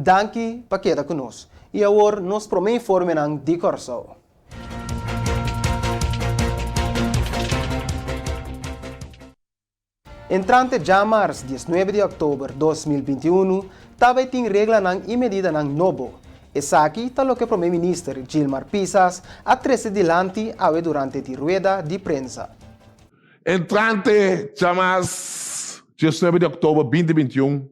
Danke para quedar conosco. E agora nos promete informe de Corsão. Entrante já março 19 de outubro de 2021, também tem regra e medida novo. Essa aqui está o que o primeiro-ministro Gilmar Pisas a 13 dilante durante a rueda de prensa. Entrante já março 19 de outubro de 2021,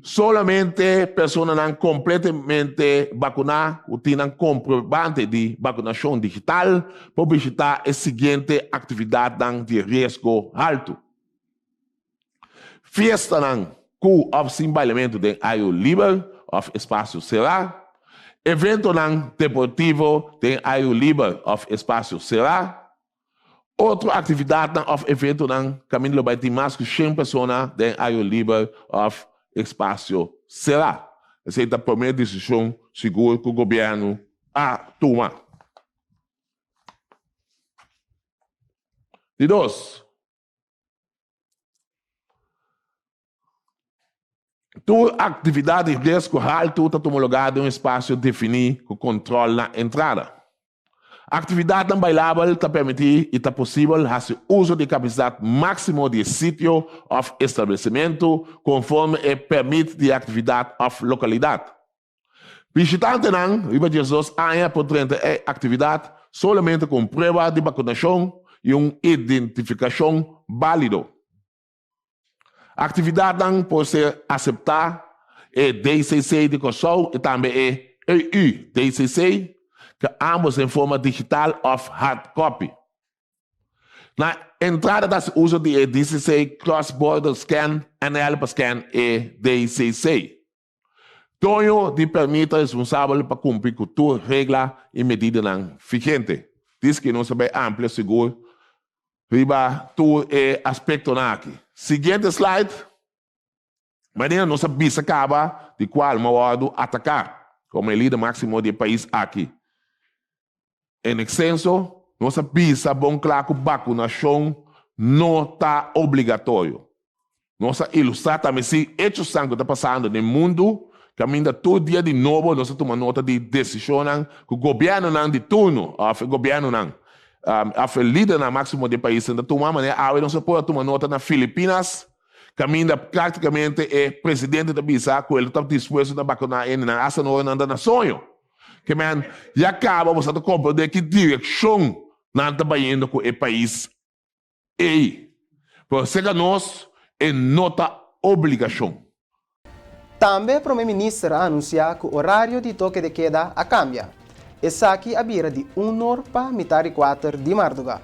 solamente pessoas não completamente vacunadas ou têm comprovante de vacinação digital para visitar a seguinte atividade de risco alto. Festa com o desembargamento de área livre of espaço será. Evento deportivo de área livre of espaço será. Outra atividade of evento caminho vai ter mais que 100 pessoas de área livre of espaço será. Essa é a primeira decisão segura que o governo toma. De dois, toda atividade de risco alto está homologada em um espaço definido que controla a entrada. A atividade bailável está permitida e está possível fazer uso de capacidade máxima de sítio ou estabelecimento conforme é permite de atividade ou localidade. Visitante Riba Jesus há por 30 atividade somente com prova de vacinação e uma identificação válida. A atividade pode ser aceitada é DCC de Corsão e também é EU DCC, que ambos em forma digital ou hard copy. Na entrada das uso de DCC Cross Border Scan, NL Scan e DCC. Tonho de permite responsável para cumprir com toda regra e medida vigente. Diz que não sabe amplo seguro. Riba todo aspecto aqui. Seguinte slide. Maneira não sabe se acaba de qual modo atacar, como é líder máximo do país aqui. Em extenso, não sabe se bom claro que vacinação não está obrigatório. Não se ilustrar também se hechos que está passando no mundo, que ainda todo dia de novo nós tomamos nota de decisão que o governo de turno, o governo a líder na máximo do país, ainda toma maneira, não se pode tomar nota nas Filipinas, que ainda praticamente é presidente da Bisa, que ele está disposto a vacinar ele na asa não na sonho. Que man, já acaba você de compreender que direção não está indo com o país. E, por ser nós, é nota obrigação. Também o primeiro-ministro anunciou que o horário de toque de queda cambia. Essa aqui a vira de 1 hora para metade 4 de madrugada.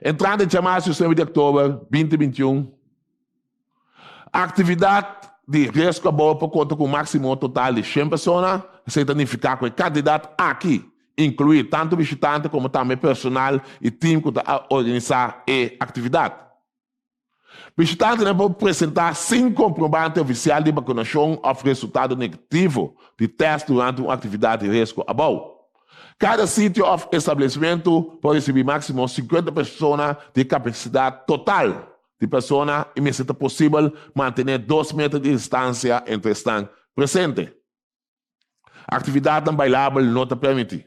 Entrando em março 19 de outubro 2021, a atividade de risco por conta com o máximo total de 100 pessoas, se significa que o candidato aqui inclui tanto visitante como também personal e time que está organizar a atividade. Visitante pode apresentar 5 comprovantes oficiais de vacinação ou resultado negativo de teste durante uma atividade de risco abaixo. Cada sítio ou estabelecimento pode receber máximo 50 pessoas de capacidade total de pessoas e me é possível manter 2 metros de distância entre estão presentes. A atividade bailável não está permitida.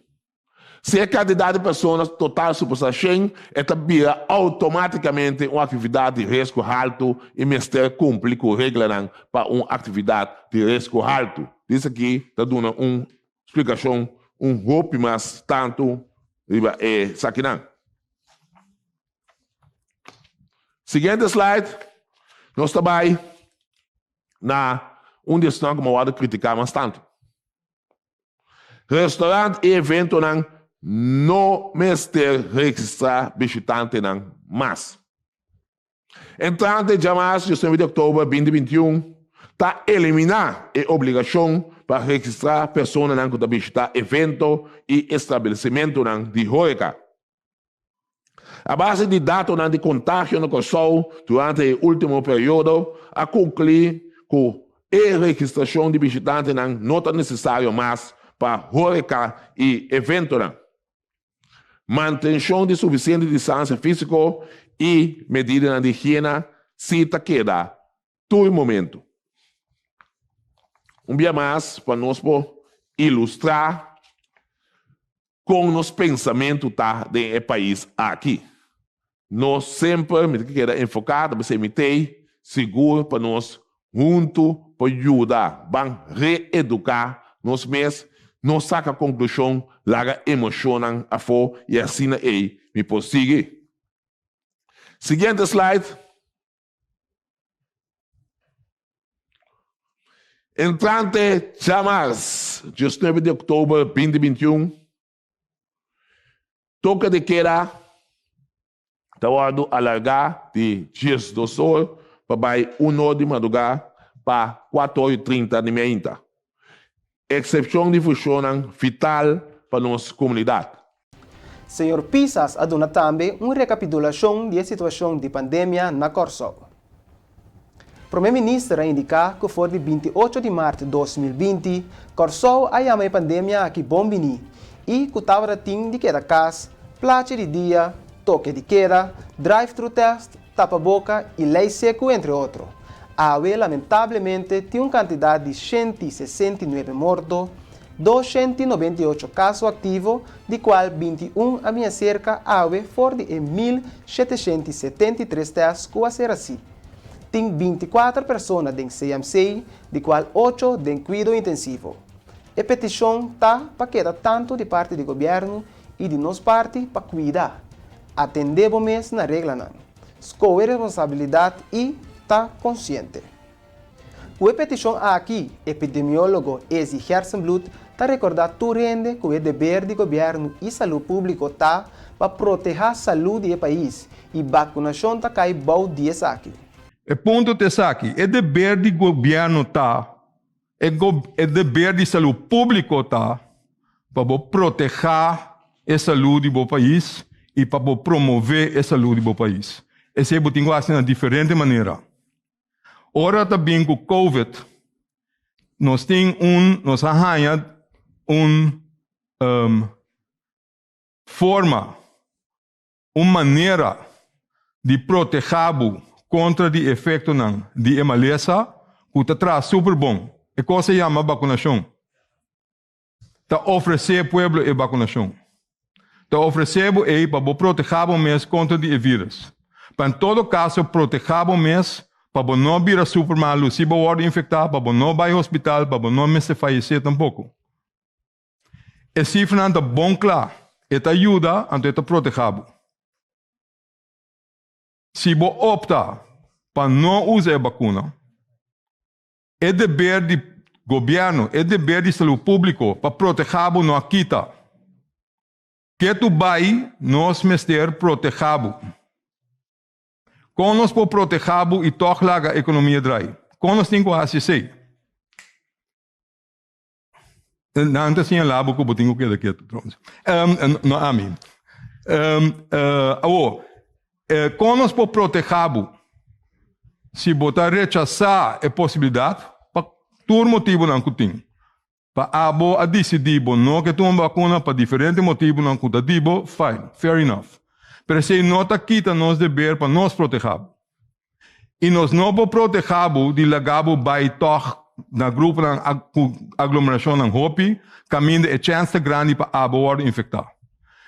Se a quantidade de pessoas total supera 100, esta vira automaticamente uma atividade de risco alto e mestre cumpre com a regra para uma atividade de risco alto. Isso aqui está dando uma explicação, roupa, mas tanto isso aqui não. Seguinte slide, nós também na questão que eu vou criticar bastante. Restaurante e evento não mestre registrar visitante mais. Entrante de março de 19 de outubro de 2021, está eliminar a obrigação para registrar pessoas que estão visitar evento e estabelecimento de Horeca. A base de dados de contágio no Corsão durante o último período a concluir que a registração de visitantes não está necessário mais para Horeca e evento. Manutenção de suficiente distância física e medida de higiene se queda todo momento. dia mais para nós ilustrar com nos pensamentos tá do país aqui. Nós sempre me queda enfocado, mas emitei seguro para nós junto para ajudar, para reeducar nós mesmos, nós saca a conclusão, larga emocionam a fora e assim aí me posso seguir. Seguinte slide. Entrante chamas, 19 de outubro de 2021, toca de queda, tawado alargar de 10 do sol, para 1 hora de madrugada, para 4h30 de manhã. Exceção de funcionam vital para nossa comunidade. Senhor Pisas aduna também uma recapitulação da situação de pandemia na Corsol. O primeiro-ministro indica que foi de 28 de março de 2020, Corsol a uma pandemia aqui bombini e que estava de queda casa, placa de dia, toque de queda, drive-thru test, tapa-boca e lei seco, entre outros. AWE, lamentavelmente, tem uma quantidade de 169 mortos, 298 casos ativos, de qual 21 a minha cerca AWE for de 1.773 testes que a ser assim. Tem 24 pessoas em CMC, de qual 8 em cuidado intensivo. A petição está para quedar tanto de parte do governo e de nossa parte para cuidar. Atendemos mesmo na regra não. Escolhe responsabilidade e está consciente. A petição aqui, epidemiólogo Ezi Hersenblut, está recordar tu rende que o dever do governo e saúde pública está para proteger a saúde do país e vacinação está cai bom dias aqui. O ponto é aqui, é dever do governo tá, é dever de saúde pública tá, para proteger a saúde do país e para promover a saúde do país. Esse é o que assim de diferente maneira. Ora também com o COVID, nós arranhamos forma, uma maneira de proteger contra o efeito de maleza, que está super bom. É coisa que chama vacinação. Está oferecer ao povo a vacinação. Está oferecer para proteger mesmo contra o vírus. Para em todo caso, proteger mesmo para não vir a super malo, se você infectado, para não ir ao hospital, para não se falecer tampouco. E se Fernando bom claro, esta ajuda a proteger. Se você opta para não usar a vacuna, é dever do governo, é dever de saúde pública para proteger não quita. Que tu vai, nós mesmo proteger. Como nós podemos proteger e tocar a economia drai? Como nós temos que fazer? Não é assim lá, porque eu tenho que ir aqui. Não, a mim. Como nós podemos proteger? Se botar rechazar a possibilidade, para todo motivo não que tem. Para a decidir não que toma vacuna para diferentes motivos não que dibo, fine, fair enough. Mas se não está quita nos dever para nos proteger. E nós não podemos proteger de lagabo by toch na grupo na aglomeração na hopi, caminho é chance grande para a boa infectar.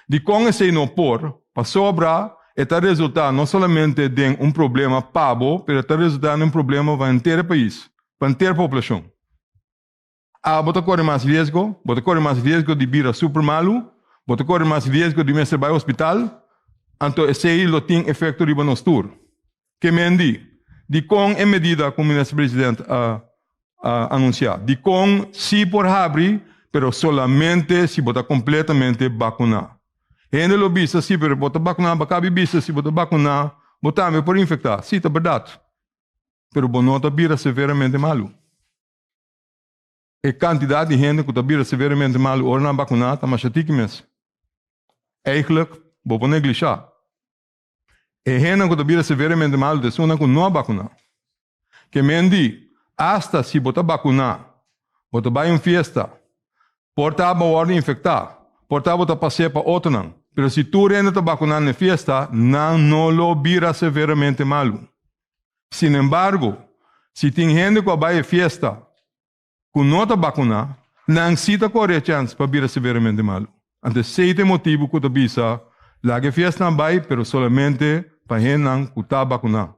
De como se não por, para sobrar, está resultado não somente de problema pabo, mas está resultando um problema para o inteiro país, para a inteira população. Bota corre mais risco de vir a super malo, bota corre mais risco de me ser para o hospital, então esse aí tem efeito de nós tour. Que me andi, de com a medida como o ministro-presidente anunciado, de com se por abrir, pero solamente se bota completamente vacunar. Ainda lo vista, se pero bota vacunar, bacabi vista, se bota vacunar, botame por infectar. Sim, é verdade. Pero bonota vira severamente malo. A quantidade de gente que está vira severamente malo, ora na vacunar, está mais chatique mesmo. Eigenlijk, vou negligenciar. A gente que está vira severamente malo, de zona que não vacunar. Que mendi, hasta se bota vacunar, bota vai em festa, portava ordem infectar, portava bota passear para outro não. Pero se tu ainda está vacunando na festa, não lo vira severamente malo. Sin embargo, se tem gente que vai à festa, com nota vacuna, não cita correr chance para vir severamente malo. Ante seite motivo que tu bisa, lá que fiesta não vai, pero solamente para não cutar vacuna.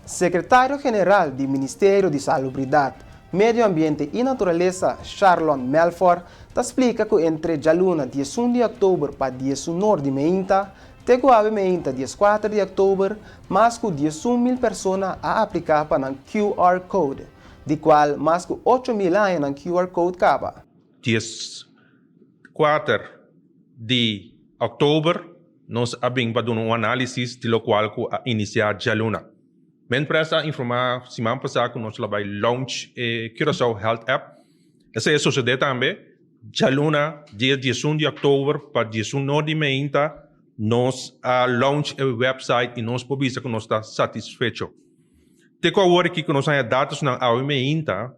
Secretário-Geral do Ministério de Salubridade, Medio Ambiente e Natureza, Charlotte Melford, explica que entre jaluna 11 de outubro para 19 de meinta, tego ave meinta 14 de outubro, mais que 11.000 pessoas a aplicar para o QR Code, de qual mais que 8.000 anos no QR Code caba. 14 de outubro, nós abrimos para um análise de lo qual iniciar jaluna. Men presta informar semana passada que nós vai launch Curaçao Health App. Essa é suceder também. Jaluna, dia 11 de outubro para 19 de meinta, nós launch o website e nós publica que nós está satisfeito. Teco agora que nós temos dados na meinta,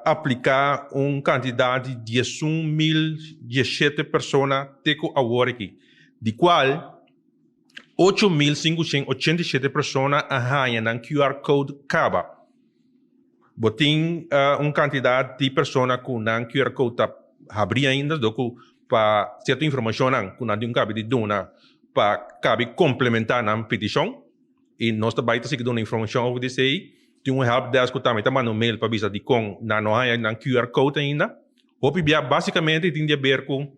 aplicar quantidade de 11.017 pessoas, teco agora aqui, de qual 8.587 pessoas arranham no QR Code caba. Botem quantidade de pessoas que no QR Code está abrindo ainda, para certa informação que não tem de dona para cabe complementar na petição. E nós também temos que dar informação over isso aí. Tem help desk que também está mandando mail para avisar de com não há no QR Code ainda. Basicamente tem a ver com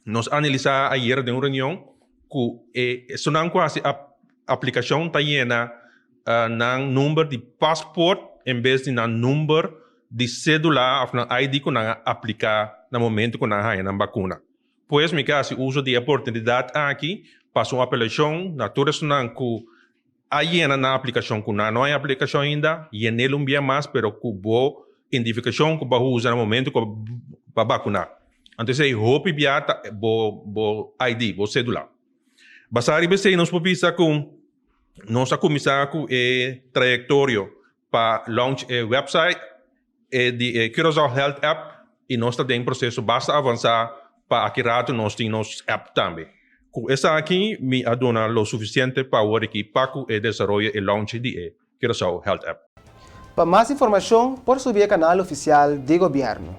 nós analisar ayer de uma reunião que isso não quase a aplicação está llena no número de passport em vez de no número de cédula ou na ID que não aplicar no momento que não há na vacuna. Pois, me caso, uso de oportunidade aqui, passo uma apelação, na toda a que a llena na aplicação que não há aplicação ainda, e nele dia mais, pero que boa identificação que vai usar no momento que vai vacunar. Então, se hope biata bo ID, bo cédula. Basari bese nós popisa com nossa comissão com trajetória para launch website de Curaçao Health App e nós estamos em processo basta avançar para aqui nós temos app também. Com essa aqui me adona o suficiente para aqui para o desenvolvimento e launch de Curaçao Health App. Para mais informação, por subir ao canal oficial do governo.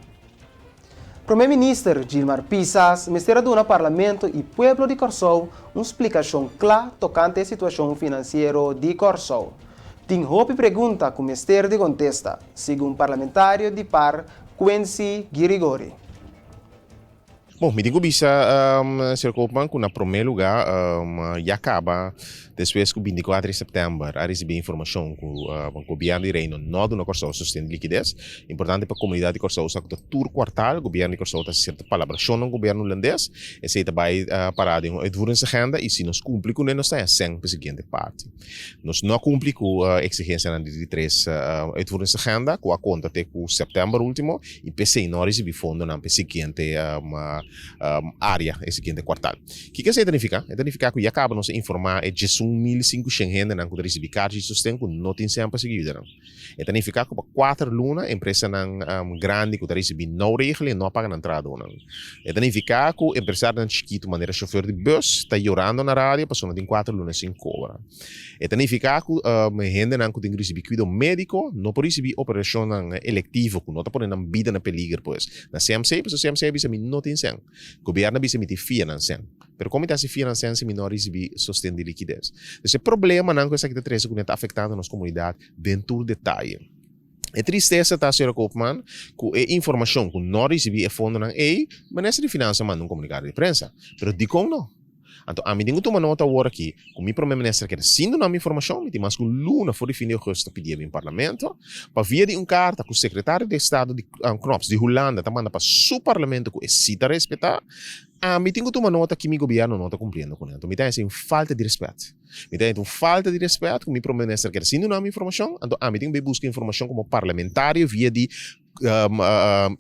Primeiro-Ministro Gilmar Pisas mistura no Parlamento e Pueblo de Curaçao uma explicação clara tocante a situação financeira de Curaçao. Tem hope pergunta que o Ministério de contesta, segundo o parlamentário de par Quincy Girigori. Bom, me digo bisa, Sr. Koopman, que na primeiro lugar já acaba depois que o 24 de setembro a receber informação que o governo de Reino não do Curaçao sustenta liquidez. Importante para a comunidade de Curaçao que o tour quartal o governo de Curaçao está certa colaboração com o governo holandês e se vai parar em uma agenda e se nós cumpre com nós está sem a seguinte parte. Nós não cumpre com a exigência de três agenda com a conta até com setembro último e PC não recebe fundo na seguinte área esse seguinte quartal. O que isso significa? Significa que já acaba nos informar é 1.500 gente na que receber cartas de sustento não tem sempre seguido. Significa que para 4 lunas a empresa grande que recebe não regula e não paga na entrada. Significa que o empresário não chiquito maneira chauffeur de bus está llorando na rádio para não tem 4 lunas sem cobra. Significa que gente que tem receber cuidado médico não pode receber operação eletiva que não está podendo vida na peligro pois. Na CMC, porque o CMC bisa não tem sen. O governo bisa me financiar. Pero como está se financiando se não receber sustento de liquidez. Esse problema não que está afetando a nossa comunidade dentro do detalhe. É tristeza, tá, Sr. Koopman, que a informação que não recebi é fundo não é, mas de finanças manda um comunicado de imprensa. Pero de como não? Então, a mim tenho que tomar nota agora aqui, com o meu primeiro-ministro quer sendo na minha informação, me tem mais que luna for de agosto pedir em parlamento, para via de carta que o secretário de Estado de Knops, de Holanda, está mandando para o parlamento que é cita respeitar, a mim tenho que tomar nota que meu governo não está cumprindo com isso. Então, me tem assim, falta de respeito. Me tem falta de respeito que o meu primeiro-ministro quer sendo na minha informação, então, a mim tenho que buscar informação como parlamentário via de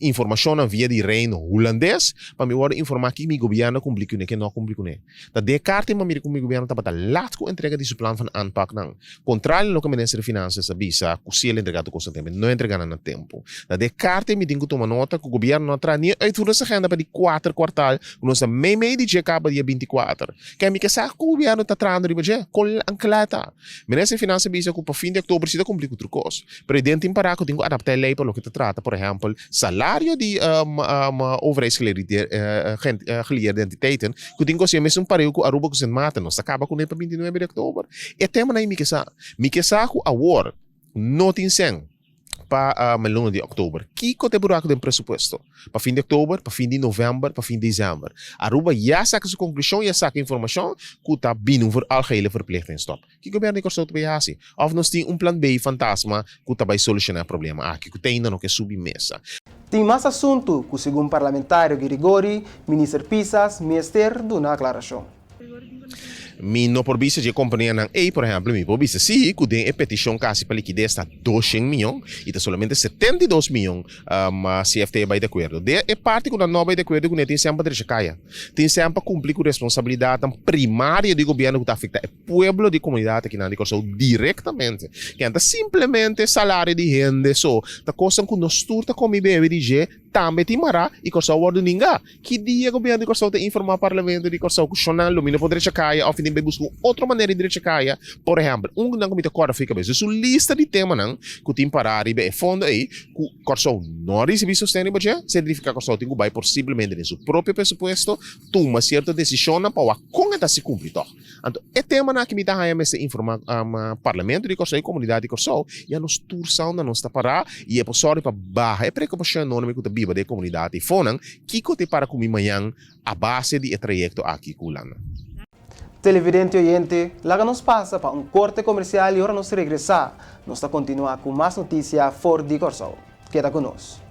informação via de reino holandês para me informar que meu governo cumpre com que não cumpre com ele. Da de carta mas meu governo está para laat com entrega desse plano van aanpak não. Contrário no que o ministro de Finanças avisa, que se ele entregar com tempo, não entregar no tempo. Da de carta me tenho que tomar nota que o governo não traz nem uitvoer essa agenda para de 4 quartal, que nós meio de dia acaba dia 24. Que me que sabe que o governo está trazendo de budget, com anklata. O ministro de Finanças avisa que para fim de outubro se dá cumprir com outro coisa. Presidente em Paraco tem que adaptar a lei para o que está trata por exemplo, salário de overheidsgeleerde entiteiten, que tem que ser mesmo pareu com Aruba com mata, nós acaba com ele para 29 de outubro. E tema na Mikesa com award, não tem sen para melhor de outubro. Kiko te buraco de presupuesto. Para fim de outubro, para fim de novembro, para fim de dezembro. Aruba já saca sua conclusão, já saca informação que está binnen voor algehele verplichting stop. Que governo que está bij hasi. Of nós tem plan B fantasma que está bij solucionar problema. Que tem ainda no que subir mesa. Tem mais assunto que o segundo parlamentário Grigori, ministro Pisas, minister de uma aclaração. Mi no por visa de companhia não ei, por exemplo, mi por visa sim, que tem a petição casi para liquidez está 200 milhões e está solamente 72 milhões CFT vai de acordo. De é parte que não vai de acordo com tem sempre de caia. Tem sempre cumprir com responsabilidade primária do governo que está afetando o pueblo de comunidade que não dicorsou diretamente. Que anda simplesmente salário de renda só. Da coisa que nós turta como bebe de je também tem mará e corso o ninguém. Que dia o governo de corso te informar o parlamento de corso questionar o mino poder caia ao fim de buscar outra maneira de direita caia. Por exemplo, não comita corda fica bem. Isso lista de tema não que tem parar e be fundo aí que corso não recebe sustento já significa corso tem que vai possivelmente em seu próprio presupuesto toma certa decisão para como está se cumprir. Então, é tema na que me dá essa informar parlamento de corso e comunidade de corso e a nos turção não está parar e é possível para barra é preocupação enorme que viva da comunidade e fonan que te para comer amanhã a base de trajecto aqui culana. Televidente oyente, lá nos passa para corte comercial e agora nos regressar. Nós está continuar com mais notícias fora de Corsol. Queda conosco.